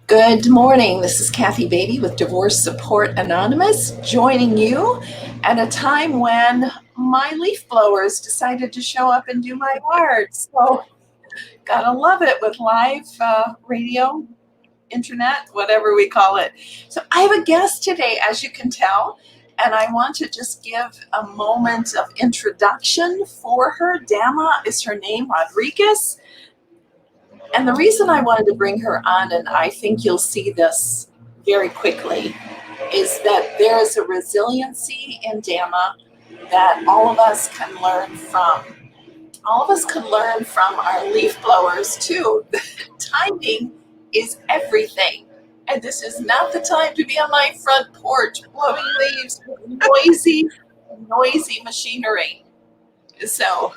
Good morning. This is Kathy Beatty with Divorce Support Anonymous, joining you at a time when my leaf blowers decided to show up and do my yard. So, gotta love it with live radio, internet, whatever we call it. So, I have a guest today, as you can tell, and I want to just give a moment of introduction for her. Dama is her name, Rodriguez. And the reason I wanted to bring her on, and I think you'll see this very quickly, is that there is a resiliency in Dama that all of us can learn from. All of us can learn from our leaf blowers too. Timing is everything. And this is not the time to be on my front porch blowing leaves with noisy machinery. So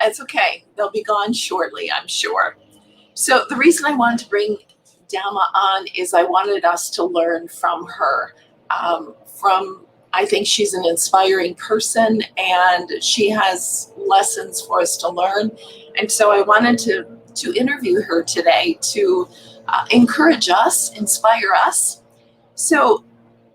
it's okay. They'll be gone shortly, I'm sure. So the reason I wanted to bring Dama on is I wanted us to learn from her. I think she's an inspiring person, and she has lessons for us to learn. And so I wanted to interview her today to encourage us, inspire us. So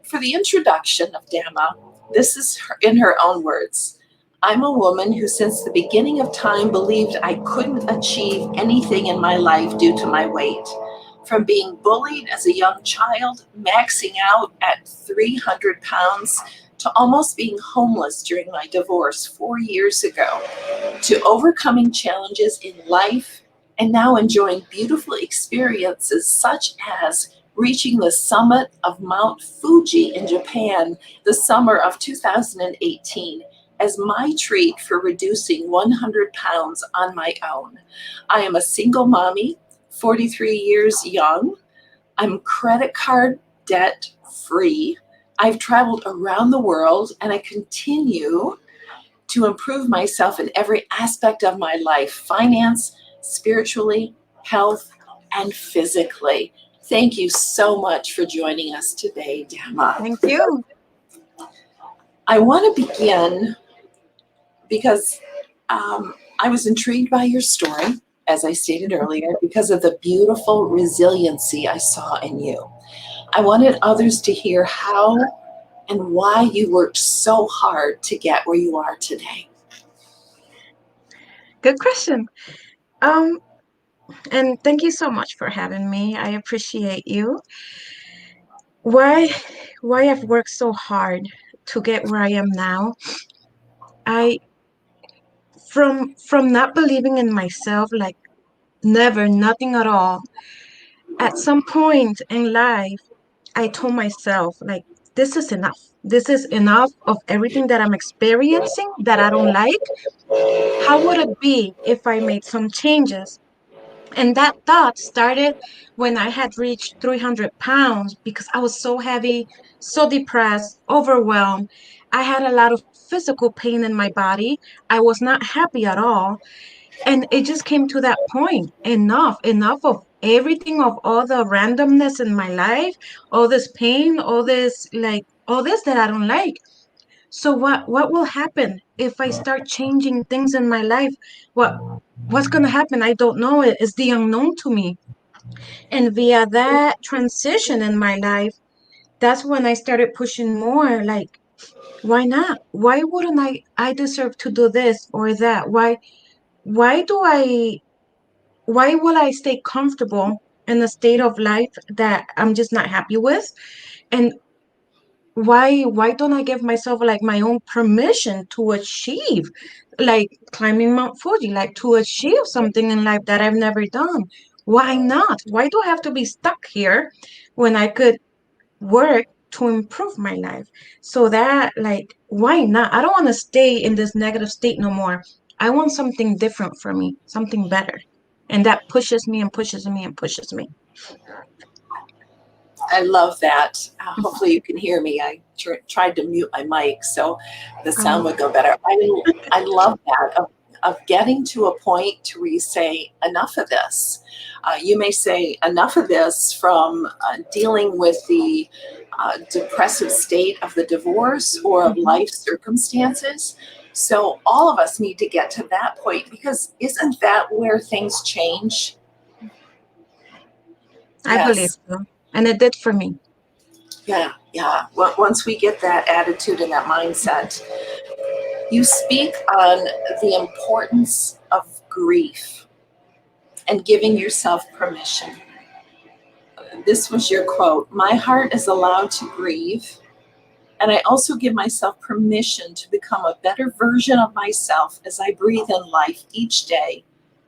for the introduction of Dama, this is in her own words. I'm a woman who, since the beginning of time, believed I couldn't achieve anything in my life due to my weight. From being bullied as a young child, maxing out at 300 pounds, to almost being homeless during my divorce 4 years ago, to overcoming challenges in life, and now enjoying beautiful experiences such as reaching the summit of Mount Fuji in Japan the summer of 2018 as my treat for reducing 100 pounds on my own. I am a single mommy, 43 years young. I'm credit card debt free. I've traveled around the world, and I continue to improve myself in every aspect of my life: finance, spiritually, health, and physically. Thank you so much for joining us today, Dama. Thank you. I want to begin because I was intrigued by your story, as I stated earlier, because of the beautiful resiliency I saw in you. I wanted others to hear how and why you worked so hard to get where you are today. Good question. Um, and thank you so much for having me. I appreciate you. Why why I've worked so hard to get where I am now. I from not believing in myself, like never, nothing at all. At some point in life, I told myself, like, this is enough. This is enough of everything that I'm experiencing that I don't like. How would it be if I made some changes? And that thought started when I had reached 300 pounds because I was so heavy, so depressed, overwhelmed. I had a lot of physical pain in my body. I was not happy at all. And it just came to that point. Enough of everything, of all the randomness in my life, all this pain, all this that I don't like. So what will happen if I start changing things in my life? What what's gonna happen? I don't know. It is the unknown to me. And via that transition in my life, that's when I started pushing more. Like, why not? Why wouldn't I deserve to do this or that? Why do I why will I stay comfortable in a state of life that I'm just not happy with? And why don't I give myself like my own permission to achieve, like climbing Mount Fuji, like to achieve something in life that I've never done? Why not? Why do I have to be stuck here when I could work to improve my life? So that, like, why not? I don't want to stay in this negative state no more. I want something different for me, something better. And that pushes me and pushes me and pushes me. I love that. Hopefully, you can hear me. I tried to mute my mic so the sound Um, would go better. I love that of getting to a point to where you say, enough of this. You may say, enough of this from dealing with the depressive state of the divorce or of mhm. life circumstances. So, all of us need to get to that point because isn't that where things change? I believe Yes. so. and it did for me. Yeah, yeah. Once we get that attitude and that mindset, you speak on the importance of grief and giving yourself permission. This was your quote: "My heart is allowed to grieve, and I also give myself permission to become a better version of myself as I breathe in life each day.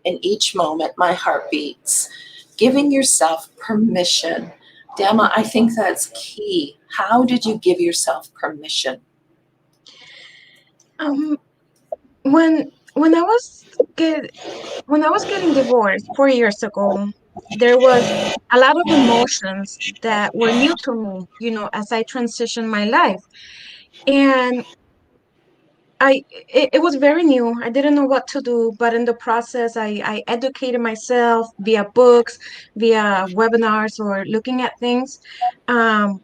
In each moment, my heart beats." Giving yourself permission. Dama, I think that's key. How did you give yourself permission? Um, when get when I was getting divorced 4 years ago, there was a lot of emotions that were new to me, as I transitioned my life. And it was very new. I didn't know what to do, but in the process, I educated myself via books, via webinars, or looking at things, um,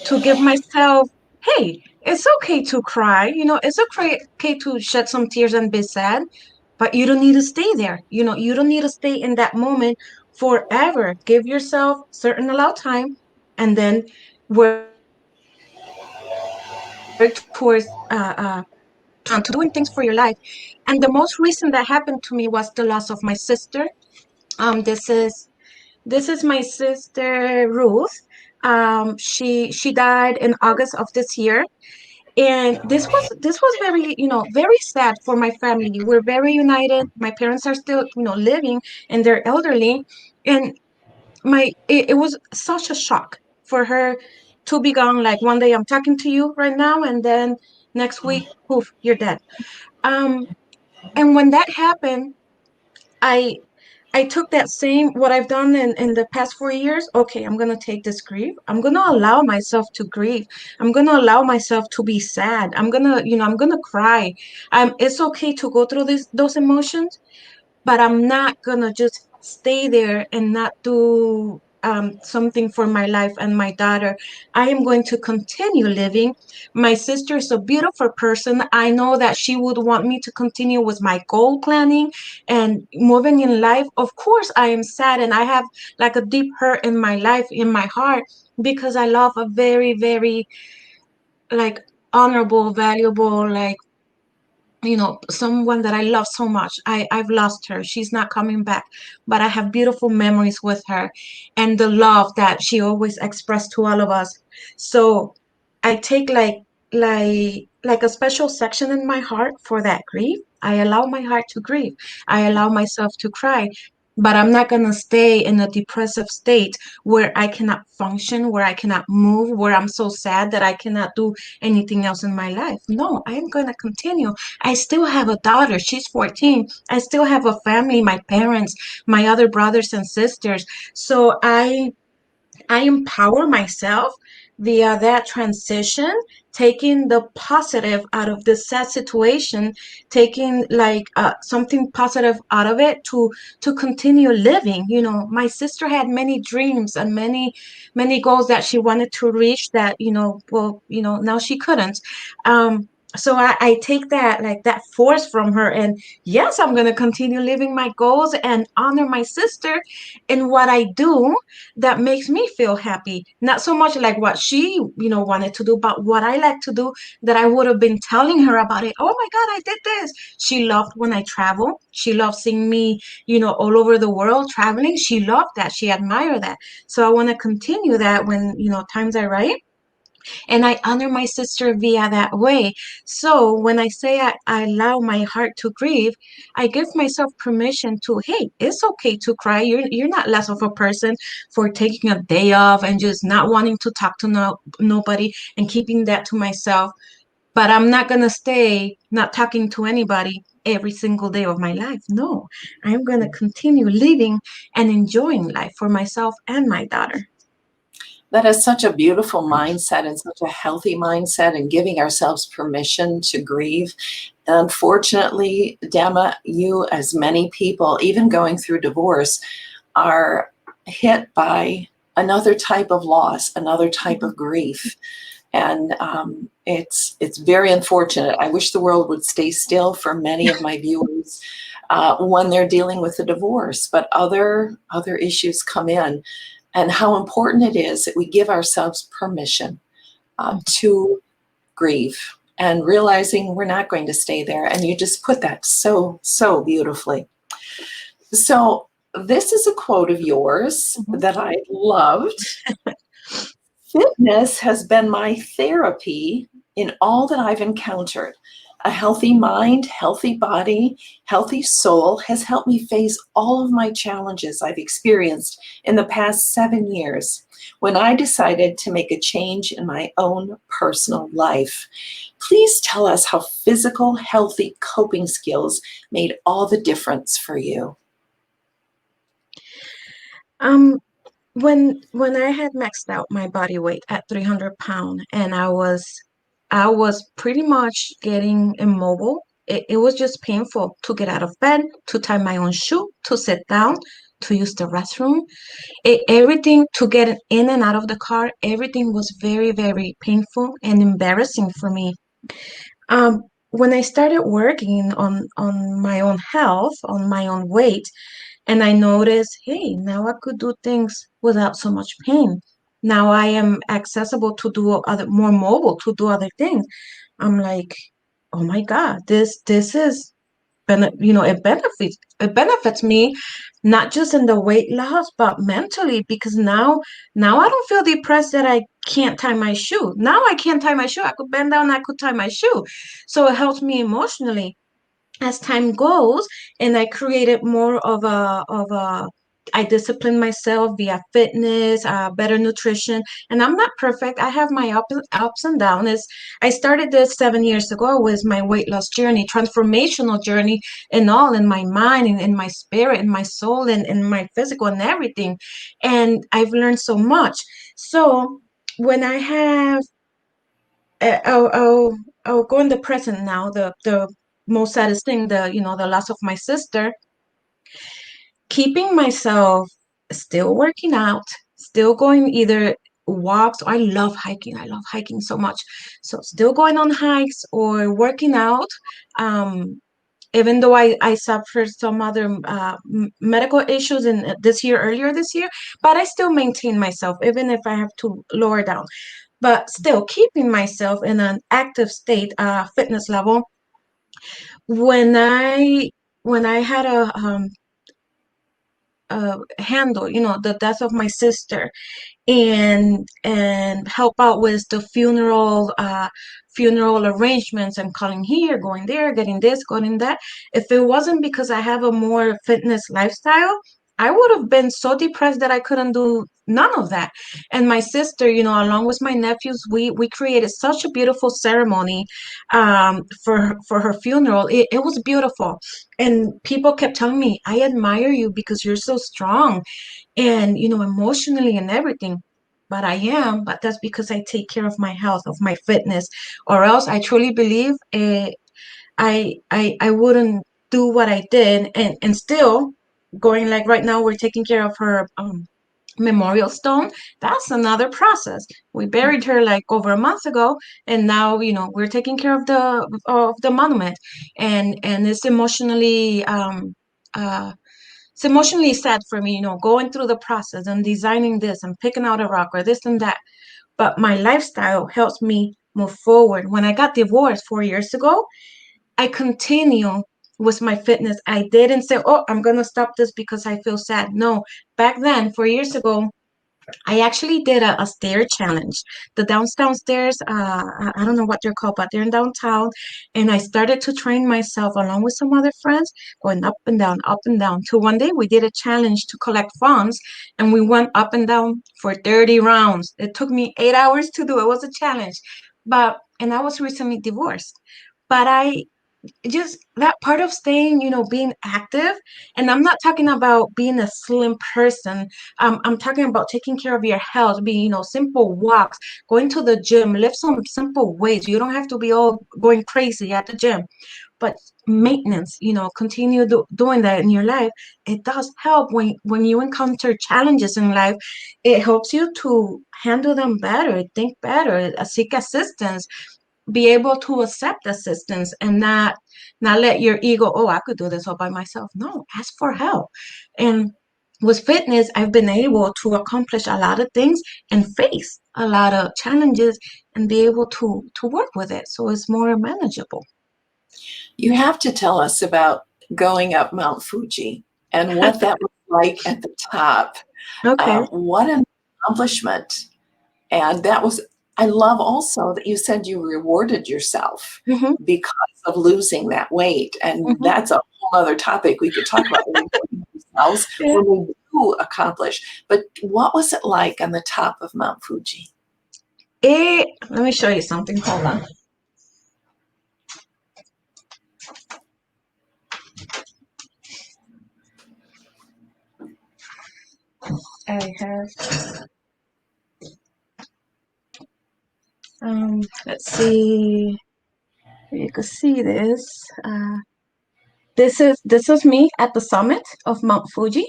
to give myself, hey, it's okay to cry. It's okay to shed some tears and be sad, but you don't need to stay there. You don't need to stay in that moment forever. Give yourself certain allowed time, and then work towards to doing things for your life. And the most recent that happened to me was the loss of my sister. This is my sister Ruth. She died in August of this year, and this was very, very sad for my family. We're very united. My parents are still, living, and they're elderly, and it was such a shock for her to be gone. Like, one day I'm talking to you right now, and then next week, poof, you're dead. Um, and when that happened, I I took that same what I've done in the past 4 years. Okay, I'm gonna take this grief. I'm gonna allow myself to grieve. I'm gonna allow myself to be sad. I'm gonna cry. It's okay to go through those emotions, but I'm not gonna just stay there and not do something for my life and my daughter. I am going to continue living. My sister is a beautiful person. I know that she would want me to continue with my goal planning and moving in life. Of course, I am sad and I have like a deep hurt in my life, in my heart, because I love a very, very like honorable, valuable, like someone that I love so much. I've lost her. She's not coming back, but I have beautiful memories with her and the love that she always expressed to all of us. So I take like a special section in my heart for that grief. I allow my heart to grieve. I allow myself to cry. But I'm not going to stay in a depressive state where I cannot function, where I cannot move, where I'm so sad that I cannot do anything else in my life. No, I am going to continue. I still have a daughter. She's 14. I still have a family, my parents, my other brothers and sisters. So I empower myself via that transition, taking the positive out of the sad situation, taking like something positive out of it to continue living. My sister had many dreams and many goals that she wanted to reach that, well, now she couldn't. So I take that like that force from her, and yes, I'm gonna continue living my goals and honor my sister in what I do that makes me feel happy. Not so much like what she, wanted to do, but what I like to do that I would have been telling her about it. Oh my God, I did this. She loved when I travel. She loved seeing me, all over the world traveling. She loved that. She admired that. So I want to continue that when, times are right, and I honor my sister via that way. So when I say I allow my heart to grieve, I give myself permission to, hey, it's okay to cry. You're not less of a person for taking a day off and just not wanting to talk to nobody and keeping that to myself. But I'm not gonna stay not talking to anybody every single day of my life. No, I'm gonna continue living and enjoying life for myself and my daughter. That is such a beautiful mindset and such a healthy mindset, and giving ourselves permission to grieve. Unfortunately, Dama, you, as many people, even going through divorce, are hit by another type of loss, another type of grief. And it's very unfortunate. I wish the world would stay still for many of my viewers when they're dealing with a divorce, but other issues come in. and how important it is that we give ourselves permission to grieve and realizing we're not going to stay there. And you just put that so, so beautifully. So, this is a quote of yours Mhm. that I loved. Fitness has been my therapy in all that I've encountered. A healthy mind, healthy body, healthy soul has helped me face all of my challenges I've experienced in the past 7 years when I decided to make a change in my own personal life. Please tell us how physical, healthy coping skills made all the difference for you. Um, when I had maxed out my body weight at 300 pounds and I was pretty much getting immobile. It was just painful to get out of bed, to tie my own shoe, to sit down, to use the restroom. Everything to get in and out of the car, everything was very, very painful and embarrassing for me. When I started working on my own health, on my own weight, and I noticed, hey, now I could do things without so much pain. Now I am accessible to do other, more mobile to do other things. I'm like, oh my God, this is it benefits me not just in the weight loss but mentally, because now I don't feel depressed that I can't tie my shoe. Now I can't tie my shoe. I could bend down, I could tie my shoe. So it helps me emotionally as time goes, and I created more of a I discipline myself via fitness, better nutrition, and I'm not perfect. I have my ups and downs. I started this 7 years ago with my weight loss journey, transformational journey, and all in my mind, and in my spirit, and my soul, and in my physical, and everything. And I've learned so much. So when I have I'll go in the present now. The most saddest thing, the loss of my sister. Keeping myself still working out, still going either walks. I love hiking. I love hiking so much. So still going on hikes or working out. Um, Even though I suffered some other medical issues in earlier this year, but I still maintain myself, even if I have to lower down, but still keeping myself in an active state, fitness level. When I had a handle, the death of my sister, and help out with the funeral arrangements and calling here, going there, getting this, going that. If it wasn't because I have a more fitness lifestyle, I would have been so depressed that I couldn't do none of that. And my sister, along with my nephews, we created such a beautiful ceremony for her funeral. It was beautiful. And people kept telling me, I admire you because you're so strong and emotionally and everything. But I am, but that's because I take care of my health, of my fitness, or else I truly believe I wouldn't do what I did. And still going, like right now we're taking care of her memorial stone. That's another process. We buried her like over a month ago, and now we're taking care of the monument. And uh it's emotionally sad for me, going through the process and designing this and picking out a rock or this and that. But my lifestyle helps me move forward. When I got divorced 4 years ago, I continue with my fitness. I didn't say, oh, I'm going to stop this because I feel sad. No, back then, 4 years ago, I actually did a stair challenge. The downtown stairs, I don't know what they're called, but they're in downtown. And I started to train myself along with some other friends, going up and down. Till one day we did a challenge to collect funds, and we went up and down for 30 rounds. It took me 8 hours to do. It was a challenge. And I was recently divorced. But I just that part of staying, being active. And I'm not talking about being a slim person. I'm talking about taking care of your health, being, simple walks, going to the gym, lift some simple weights. You don't have to be all going crazy at the gym, but maintenance, continue doing that in your life. It does help when you encounter challenges in life. It helps you to handle them better, think better, seek assistance, be able to accept assistance, and not let your ego, oh, I could do this all by myself. No, ask for help. And with fitness, I've been able to accomplish a lot of things and face a lot of challenges and be able to work with it. So it's more manageable. You have to tell us about going up Mount Fuji and what that was like at the top. Okay. What an accomplishment. And that was, I love also that you said you rewarded yourself Hmm. because of losing that weight. And Hmm. that's a whole other topic we could talk about rewarding ourselves Yeah. when we do accomplish. But what was it like on the top of Mount Fuji? Let me show you something. Hold on. I have, let's see. You can see this. This is me at the summit of Mount Fuji,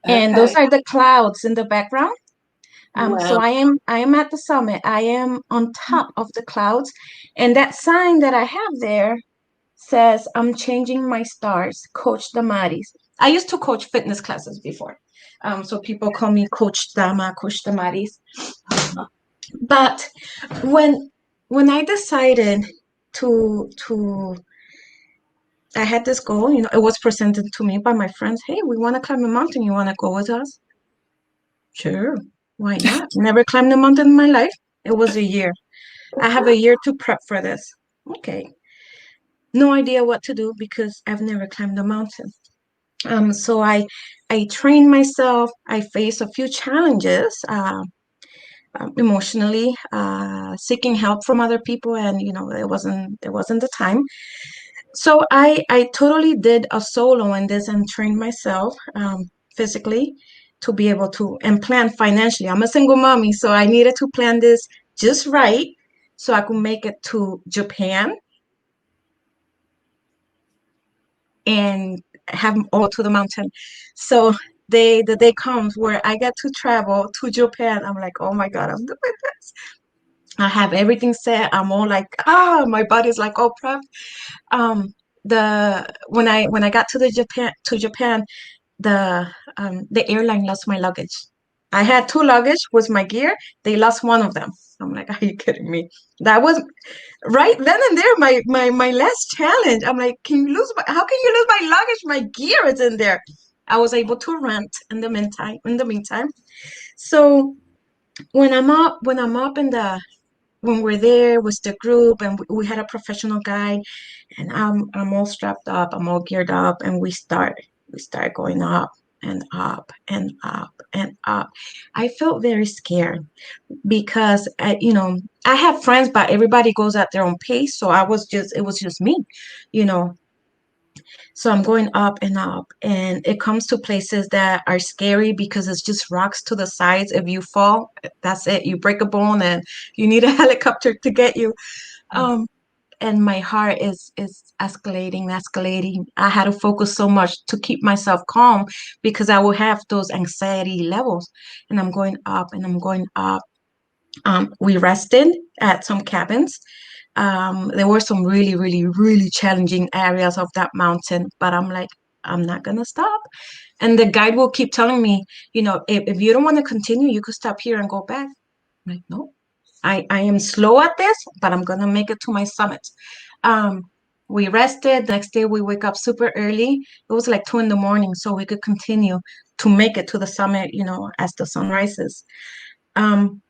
and those Okay. are the clouds in the background. So Wow. I am at the summit. I am on top of the clouds, and that sign that I have there says I'm changing my stars, Coach Damaris. I used to coach fitness classes before. So people call me Coach Dama, Coach Damaris. But when when I decided to I had this goal, it was presented to me by my friends. Hey, we want to climb a mountain. You want to go with us? Sure. Why not? Never climbed a mountain in my life. It was a year. I have a year to prep for this. Okay. No idea what to do because I've never climbed a mountain. So I trained myself. I faced a few challenges, emotionally, seeking help from other people, and it wasn't the time. So I totally did a solo in this and trained myself, physically, to be able to and plan financially. I'm a single mommy, so I needed to plan this just right so I could make it to Japan and have all to the mountain. So the day comes where I get to travel to Japan. I'm like, oh my God, I'm doing this. I have everything set. I'm all like, my body's like all prepped. Um, the when I got to Japan, the airline lost my luggage. I had two luggage with my gear. They lost one of them. I'm like, are you kidding me? That was right then and there my last challenge. I'm like, how can you lose my luggage? My gear is in there. I was able to rent in the meantime. So when I'm up when we're there with the group and we had a professional guide, and I'm all strapped up, I'm all geared up, and we start going up and up and up and up. I felt very scared because I have friends, but everybody goes at their own pace. So it was just me, you know. So I'm going up and up, and it comes to places that are scary because it's just rocks to the sides. If you fall, that's it. You break a bone, and you need a helicopter to get you. Um, and my heart is escalating. I had to focus so much to keep myself calm because I will have those anxiety levels. And I'm going up and I'm going up. We rested at some cabins. There were some really, really, really challenging areas of that mountain, but I'm like, I'm not gonna stop. And the guide will keep telling me, if you don't want to continue, you could stop here and go back. I'm like, no, I am slow at this, but I'm gonna make it to my summit. Um, we rested. The next day we wake up super early. It was like 2 in the morning, so we could continue to make it to the summit, as the sun rises. Um,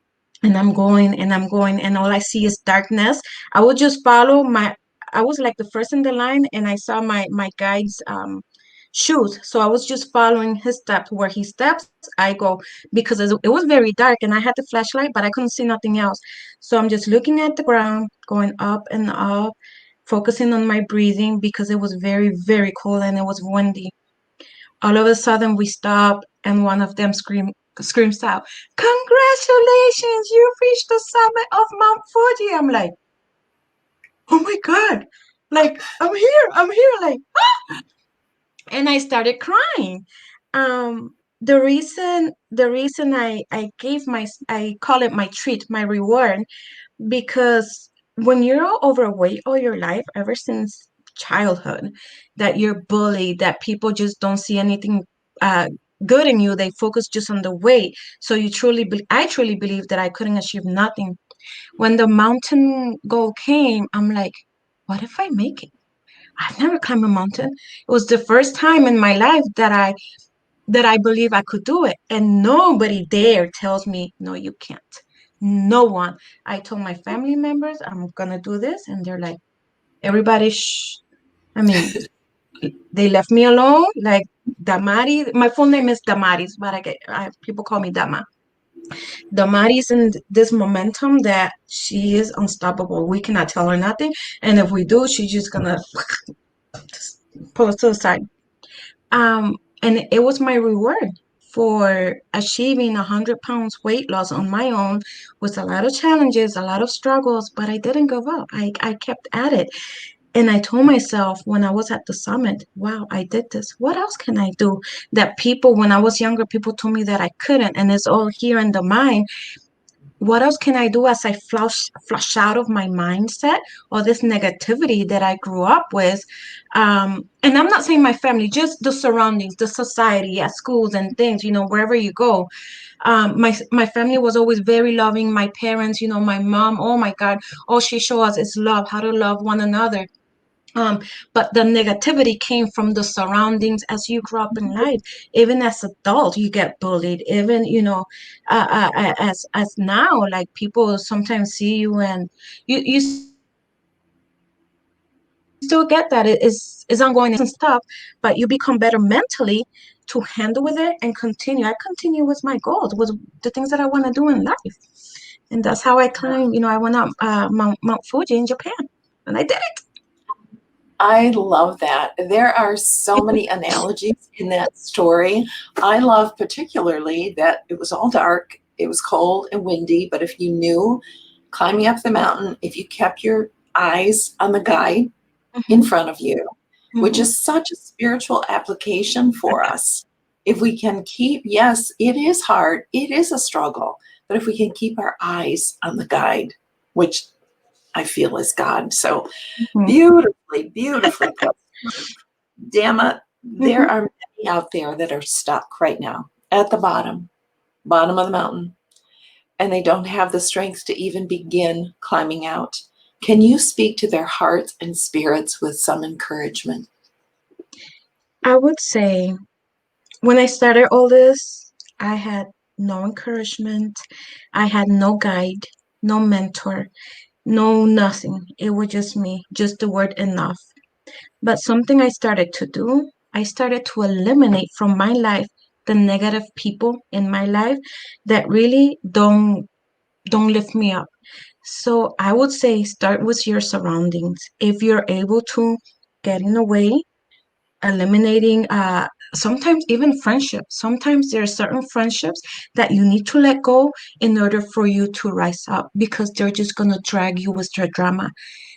and I'm going and I'm going, and all I see is darkness. I would just follow I was like the first in the line, and I saw my guide's shoes. So I was just following his steps. Where he steps, I go, because it was very dark and I had the flashlight, but I couldn't see nothing else. So I'm just looking at the ground, going up and up, focusing on my breathing because it was very, very cold and it was windy. All of a sudden we stop, and one of them screams out, "Congratulations, you've reached the summit of Mount Fuji." I'm like, oh my God, like I'm here, like, and I started crying. The reason I call it my treat, my reward, because when you're overweight all your life, ever since childhood, that you're bullied, that people just don't see anything good in you. They focus just on the weight. So I truly believe that I couldn't achieve nothing. When the mountain goal came, I'm like, what if I make it? I've never climbed a mountain. It was the first time in my life that I believe I could do it. And nobody there tells me, no, you can't. No one. I told my family members I'm gonna do this, and they're like, everybody, shh. I mean, they left me alone. Like Damari, my full name is Damaris, but people call me Dama. Damari's in this momentum that she is unstoppable. We cannot tell her nothing, and if we do, she's just gonna just pull us to the side. And it was my reward for achieving 100 pounds weight loss on my own with a lot of challenges, a lot of struggles, but I didn't give up. I kept at it. And I told myself when I was at the summit, wow, I did this. What else can I do? That people, when I was younger, people told me that I couldn't. And it's all here in the mind. What else can I do as I flush out of my mindset or this negativity that I grew up with? And I'm not saying my family, just the surroundings, the society at schools and things, wherever you go. My family was always very loving. My parents, my mom, oh my God, all she showed us is love, how to love one another. Um, but the negativity came from the surroundings as you grow up in life. Even as adult, you get bullied. Even as now, like people sometimes see you and you still get that. It is ongoing. It's not going anywhere and stuff. But you become better mentally to handle with it and continue. I continue with my goals, with the things that I want to do in life, and that's how I climb. I went up Mount Fuji in Japan, and I did it. I love that. There are so many analogies in that story. I love particularly that it was all dark, it was cold and windy, but if you knew climbing up the mountain, if you kept your eyes on the guide in Mhm, front of you, which mhm. is such a spiritual application for us. If we can keep, yes, it is hard, it is a struggle, but if we can keep our eyes on the guide, which I feel is God. So Mhm, beautifully, beautifully put. Dama, there mhm. are many out there that are stuck right now at the bottom of the mountain, and they don't have the strength to even begin climbing out. Can you speak to their hearts and spirits with some encouragement? I would say when I started all this, I had no encouragement. I had no guide, no mentor, no nothing. It was just me, just the word enough. But something I started to do, I started to eliminate from my life the negative people in my life that really don't lift me up. So I would say start with your surroundings. If you're able to, getting away, eliminating sometimes even friendships. Sometimes there are certain friendships that you need to let go in order for you to rise up because they're just gonna drag you with their drama.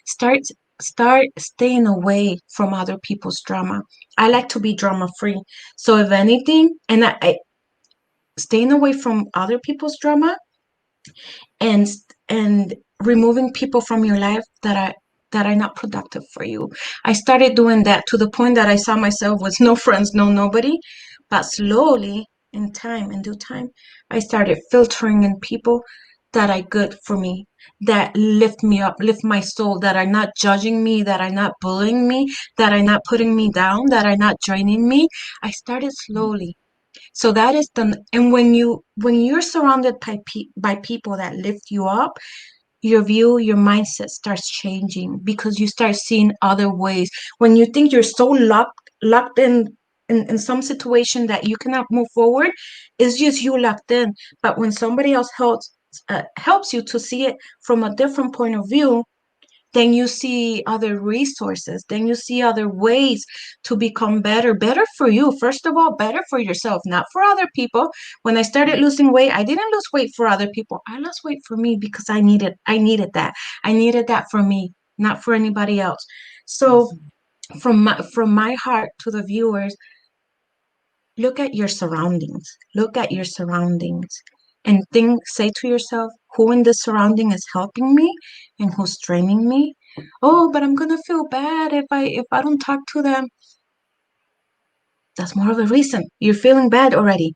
Start start staying away from other people's drama. I like to be drama free. So if anything, and I staying away from other people's drama and removing people from your life that are not productive for you. I started doing that to the point that I saw myself with no friends, no nobody. But slowly, in due time, I started filtering in people that are good for me, that lift me up, lift my soul, that are not judging me, that are not bullying me, that are not putting me down, that are not draining me. I started slowly. So that is and when you're surrounded by people that lift you up, your view, your mindset starts changing because you start seeing other ways. When you think you're so locked in some situation that you cannot move forward, it's just you locked in. But when somebody else helps you to see it from a different point of view, then you see other resources, then you see other ways to become better for you. First of all, better for yourself, not for other people. When I started losing weight, I didn't lose weight for other people. I lost weight for me because I needed that. I needed that for me, not for anybody else. So from my heart to the viewers, look at your surroundings. Look at your surroundings and say to yourself, who in this surrounding is helping me and who's draining me? Oh, but I'm gonna feel bad if I don't talk to them. that's more of a reason. You're feeling bad already.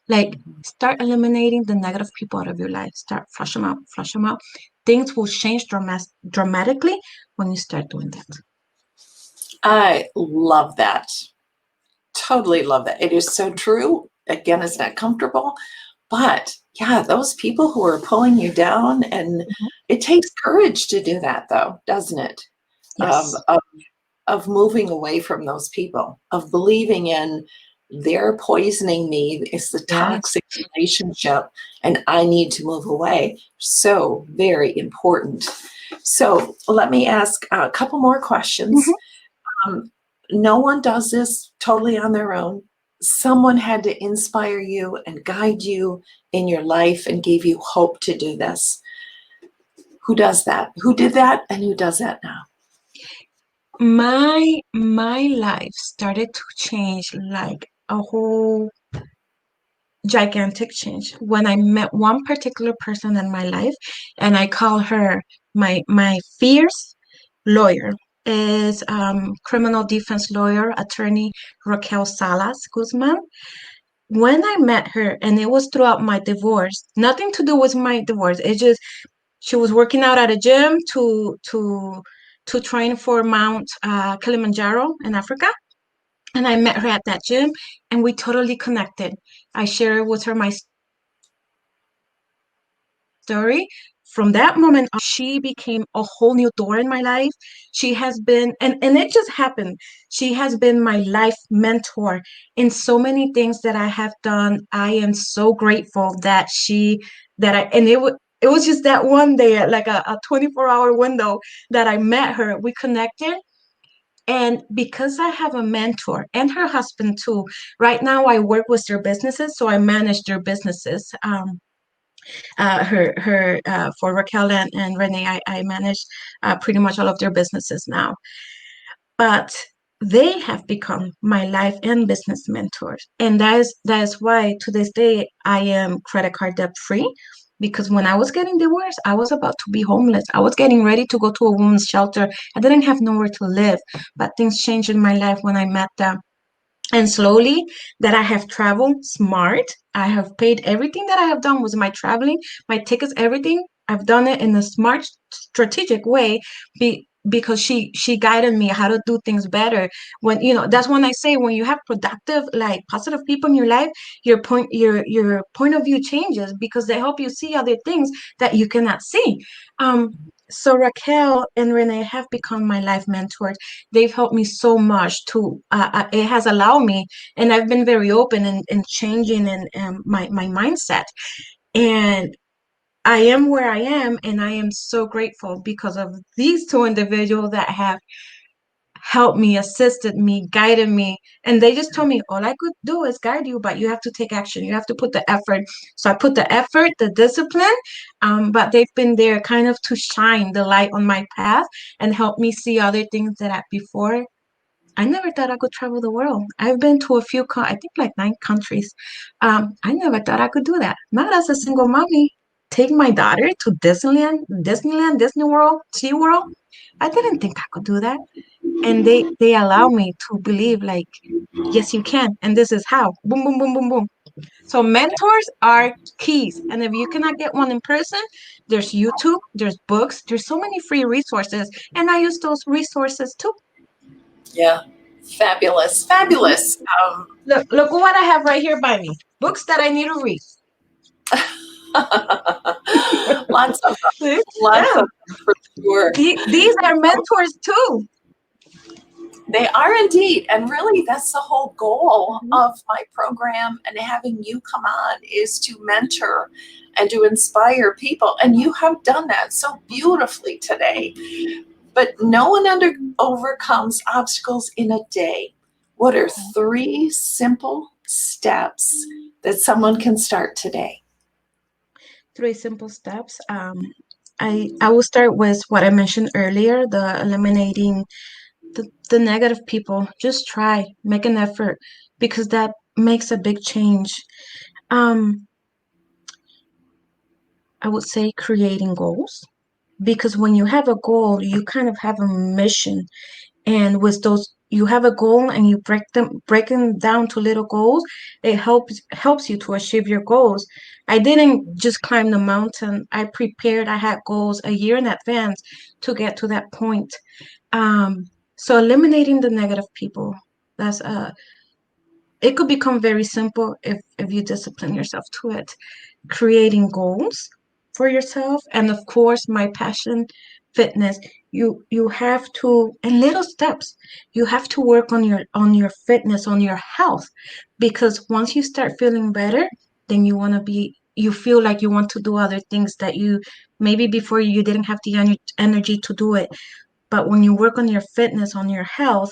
Like, start eliminating the negative people out of your life. Start flush them out, flush them out. Things will change dramatically when you start doing that. I love that. Totally love that. It is so true. Again, it's not comfortable, but yeah, those people who are pulling you down, and Mhm. it takes courage to do that, though, doesn't it? Of, Yes. of, of moving away from those people, of believing in they're poisoning me, it's the Yes. toxic relationship, and I need to move away. So very important. So let me ask a couple more questions. Mhm. Um, no one does this totally on their own. Someone had to inspire you and guide you in your life and gave you hope to do this. Who does that? Who did that and who does that now? My life started to change like a whole gigantic change when I met one particular person in my life, and I call her my fierce lawyer. Is criminal defense lawyer, attorney Raquel Salas Guzman. When I met her, and it was throughout my divorce, nothing to do with my divorce. It just she was working out at a gym to train for Mount Kilimanjaro in Africa, and I met her at that gym, and we totally connected. I shared with her my story. From that moment on, she became a whole new door in my life. She has been, and it just happened. She has been my life mentor in so many things that I have done. I am so grateful that and it was just that one day, like a 24-hour window that I met her. We connected. And because I have a mentor and her husband too, right now I work with their businesses, so I manage their businesses. For Raquel and Renee, I manage pretty much all of their businesses now. But they have become my life and business mentors, and that is why to this day I am credit card debt free. Because when I was getting divorced, I was about to be homeless. I was getting ready to go to a women's shelter. I didn't have nowhere to live. But things changed in my life when I met them, and slowly that I have traveled smart. I have paid everything that I have done with my traveling, my tickets, everything. I've done it in a smart, strategic way because she guided me how to do things better. When that's when I say, when you have productive, like positive people in your life, your point of view changes because they help you see other things that you cannot see. So Raquel and Renee have become my life mentors. They've helped me so much to it has allowed me, and I've been very open and changing in my mindset, and I am where I am, and I am so grateful because of these two individuals that have helped me, assisted me, guided me. And they just told me all I could do is guide you, but you have to take action. You have to put the effort. So I put the effort, the discipline, but they've been there kind of to shine the light on my path and help me see other things that before I never thought I could travel the world. I've been to a few, I think like 9 countries. I never thought I could do that. Not as a single mommy. Take my daughter to Disneyland, Disney World, SeaWorld. I didn't think I could do that, and they allow me to believe like, yes you can, and this is how, boom boom boom boom boom. So mentors are keys, and if you cannot get one in person, there's YouTube, there's books, there's so many free resources, and I use those resources too. Yeah, fabulous, Mhm. fabulous. Look what I have right here by me, books that I need to read. Lots of them, See? lots Yeah, of them for sure. these are mentors too. They are indeed. And really, that's the whole goal Mhm. of my program and having you come on is to mentor and to inspire people. And you have done that so beautifully today. But no one overcomes obstacles in a day. What are 3 simple steps that someone can start today? 3 simple steps. I will start with what I mentioned earlier, the eliminating the negative people. Just try, make an effort because that makes a big change. Um, I would say creating goals because when you have a goal, you kind of have a mission, and with those you have a goal and you break them down to little goals, it helps you to achieve your goals. I didn't just climb the mountain. I prepared. I had goals a year in advance to get to that point. Um, so eliminating the negative people, that's it could become very simple if you discipline yourself to it. Creating goals for yourself, and of course my passion, fitness. You have to, in little steps, you have to work on your fitness, on your health, because once you start feeling better, then you feel like you want to do other things that you maybe before you didn't have the energy to do it. But when you work on your fitness, on your health,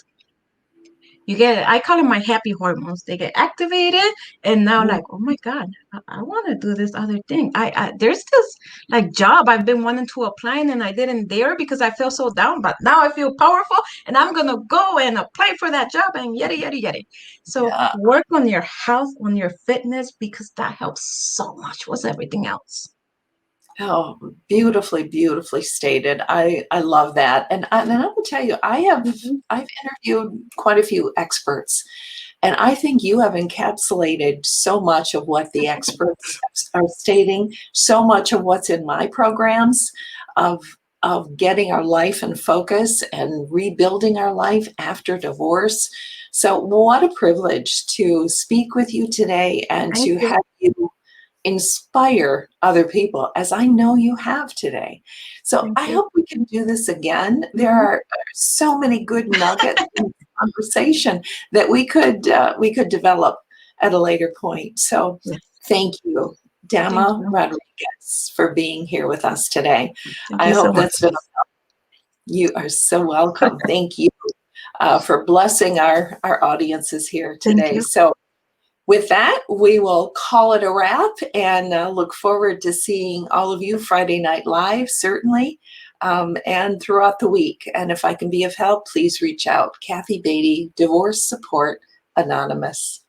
you get, I call it my happy hormones. They get activated, and now like, oh my God, I want to do this other thing. There's this like job I've been wanting to apply and I didn't dare because I feel so down, but now I feel powerful and I'm gonna go and apply for that job and yada yada yada. So Yeah. work on your health, on your fitness, because that helps so much with everything else. Oh, beautifully, beautifully stated. I love that. And I will tell you, Mhm. I've interviewed quite a few experts, and I think you have encapsulated so much of what the experts are stating, so much of what's in my programs of getting our life in focus and rebuilding our life after divorce. So what a privilege to speak with you today and Thank to you. have you inspire other people as I know you have today. So Thank I you. hope we can do this again. There Mhm. are so many good nuggets in conversation that we could develop at a later point. So Yes. thank you, Thank Dama you. Rodriguez, for being here with us today. Thank I you so hope much. that's been, you are so welcome. Thank you for blessing our audiences here Thank today. you. So with that, we will call it a wrap and look forward to seeing all of you Friday Night Live, certainly, and throughout the week. And if I can be of help, please reach out. Kathy Beatty, Divorce Support Anonymous.